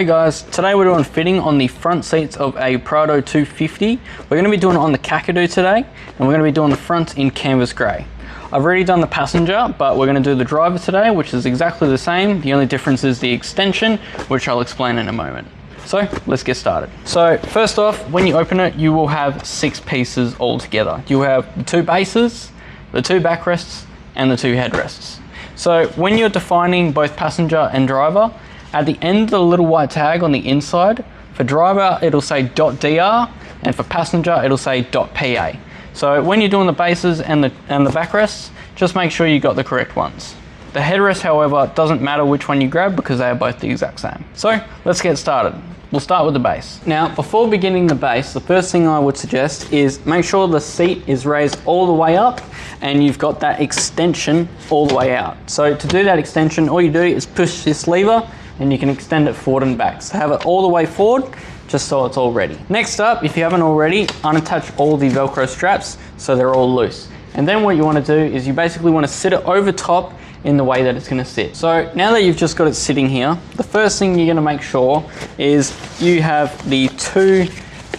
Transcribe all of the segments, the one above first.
Hey guys, today we're doing fitting on the front seats of a Prado 250. We're going to be doing it on the Kakadu today, and we're going to be doing the front in canvas grey. I've already done the passenger, but we're going to do the driver today, which is exactly the same. The only difference is the extension, which I'll explain in a moment. So let's get started. So first off, when you open it, you will have 6 pieces all together. You have the 2 bases, the 2 backrests, and the 2 headrests. So when you're defining both passenger and driver, at the end of the little white tag on the inside, for driver it'll say .dr, and for passenger it'll say .pa. So when you're doing the bases and the backrests, just make sure you got the correct ones. The headrest, however, doesn't matter which one you grab because they are both the exact same. So let's get started. We'll start with the base. Now, before beginning the base, the first thing I would suggest is make sure the seat is raised all the way up and you've got that extension all the way out. So to do that extension, all you do is push this lever and you can extend it forward and back. So have it all the way forward, just so it's all ready. Next up, if you haven't already, unattach all the Velcro straps so they're all loose. And then what you want to do is you basically want to sit it over top in the way that it's going to sit. So now that you've just got it sitting here, the first thing you're going to make sure is you have the 2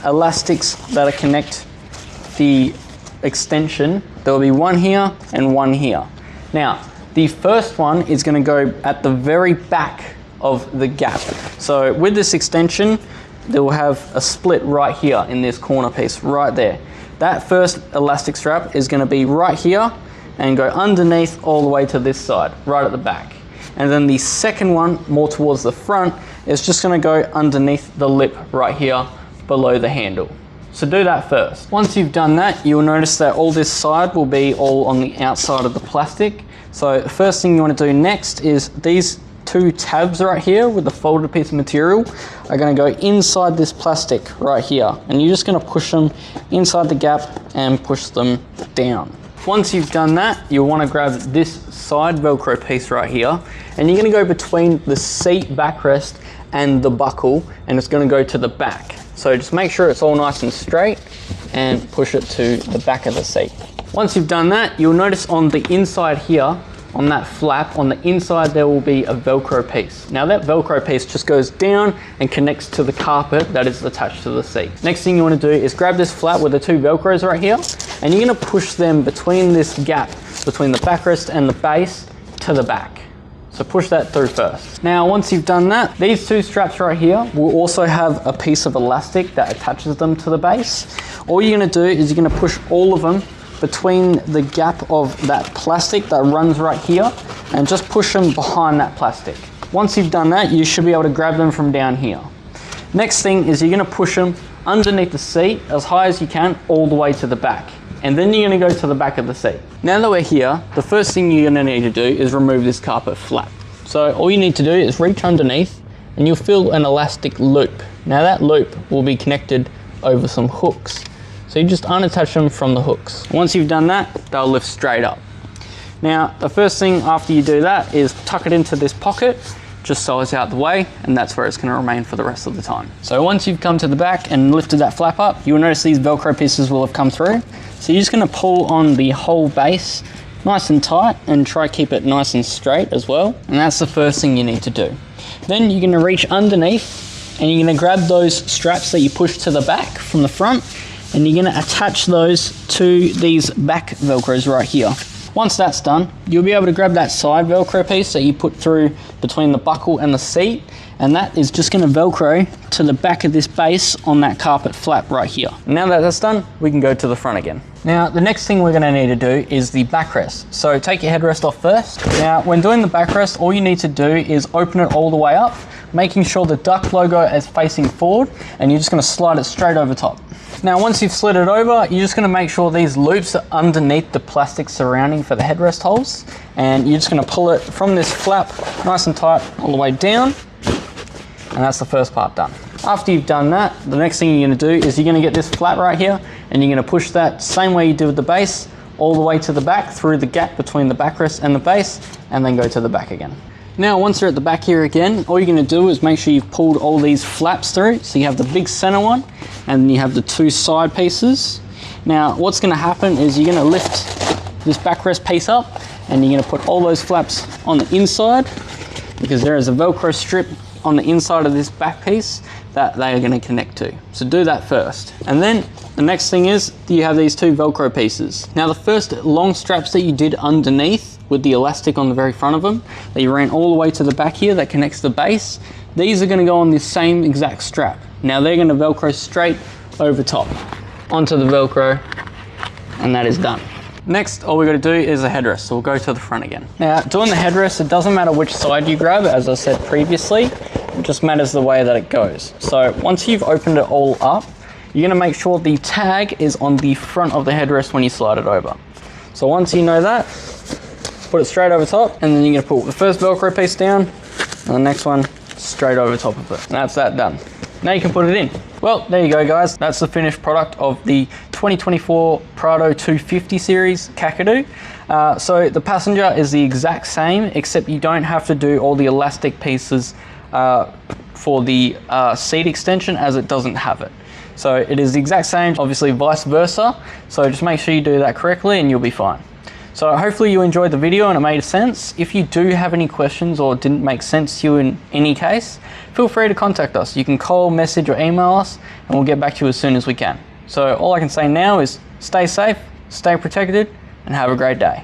elastics that connect the extension. There will be one here and one here. Now, the first one is going to go at the very back of the gap. So with this extension, they will have a split right here in this corner piece right there. That first elastic strap is going to be right here and go underneath all the way to this side, right at the back. And then the second one, more towards the front, is just going to go underneath the lip right here below the handle. So do that first. Once you've done that, you'll notice that all this side will be all on the outside of the plastic. So the first thing you want to do next is these 2 tabs right here with the folded piece of material are going to go inside this plastic right here, and you're just going to push them inside the gap and push them down. Once you've done that, you'll want to grab this side Velcro piece right here, and you're going to go between the seat backrest and the buckle, and it's going to go to the back. So just make sure it's all nice and straight and push it to the back of the seat. Once you've done that, you'll notice on the inside here, on that flap, on the inside there will be a Velcro piece. Now that Velcro piece just goes down and connects to the carpet that is attached to the seat. Next thing you want to do is grab this flap with the 2 Velcros right here, and you're going to push them between this gap, between the backrest and the base, to the back. So push that through first. Now once you've done that, these 2 straps right here will also have a piece of elastic that attaches them to the base. All you're going to do is you're going to push all of them between the gap of that plastic that runs right here, and just push them behind that plastic. Once you've done that, you should be able to grab them from down here. Next thing is you're going to push them underneath the seat as high as you can all the way to the back, and then you're going to go to the back of the seat. Now that we're here, the first thing you're going to need to do is remove this carpet flap. So all you need to do is reach underneath and you'll feel an elastic loop. Now that loop will be connected over some hooks. So you just unattach them from the hooks. Once you've done that, they'll lift straight up. Now, the first thing after you do that is tuck it into this pocket, just so it's out the way, and that's where it's gonna remain for the rest of the time. So once you've come to the back and lifted that flap up, you'll notice these Velcro pieces will have come through. So you're just gonna pull on the whole base nice and tight and try to keep it nice and straight as well. And that's the first thing you need to do. Then you're gonna reach underneath and you're gonna grab those straps that you push to the back from the front, and you're going to attach those to these back Velcros right here. Once that's done, you'll be able to grab that side Velcro piece that you put through between the buckle and the seat, and that is just going to Velcro to the back of this base on that carpet flap right here. Now that that's done, we can go to the front again. Now, the next thing we're going to need to do is the backrest. So take your headrest off first. Now, when doing the backrest, all you need to do is open it all the way up, making sure the duck logo is facing forward, and you're just going to slide it straight over top. Now once you've slid it over, you're just going to make sure these loops are underneath the plastic surrounding for the headrest holes, and you're just going to pull it from this flap nice and tight all the way down, and that's the first part done. After you've done that, the next thing you're going to do is you're going to get this flap right here, and you're going to push that same way you did with the base all the way to the back through the gap between the backrest and the base, and then go to the back again. Now once you're at the back here again, all you're going to do is make sure you've pulled all these flaps through. So you have the big center one, and then you have the 2 side pieces. Now what's going to happen is you're going to lift this backrest piece up, and you're going to put all those flaps on the inside, because there is a Velcro strip on the inside of this back piece that they are going to connect to. So do that first. And then the next thing is you have these two Velcro pieces. Now the first long straps that you did underneath with the elastic on the very front of them, that you ran all the way to the back here that connects the base, these are going to go on the same exact strap. Now they're going to Velcro straight over top onto the Velcro, and that is done. Next, all we got to do is a headrest, so we'll go to the front again. Now, doing the headrest, it doesn't matter which side you grab, as I said previously, it just matters the way that it goes. So once you've opened it all up, you're going to make sure the tag is on the front of the headrest when you slide it over. So once you know that, put it straight over top, and then you're going to put the first Velcro piece down, and the next one straight over top of it. And that's that done. Now you can put it in. Well, there you go, guys. That's the finished product of the 2024 Prado 250 series Kakadu. So the passenger is the exact same, except you don't have to do all the elastic pieces for the seat extension, as it doesn't have it. So it is the exact same, obviously vice versa. So just make sure you do that correctly and you'll be fine. So hopefully you enjoyed the video and it made sense. If you do have any questions or didn't make sense to you in any case, feel free to contact us. You can call, message or email us and we'll get back to you as soon as we can. So all I can say now is stay safe, stay protected and have a great day.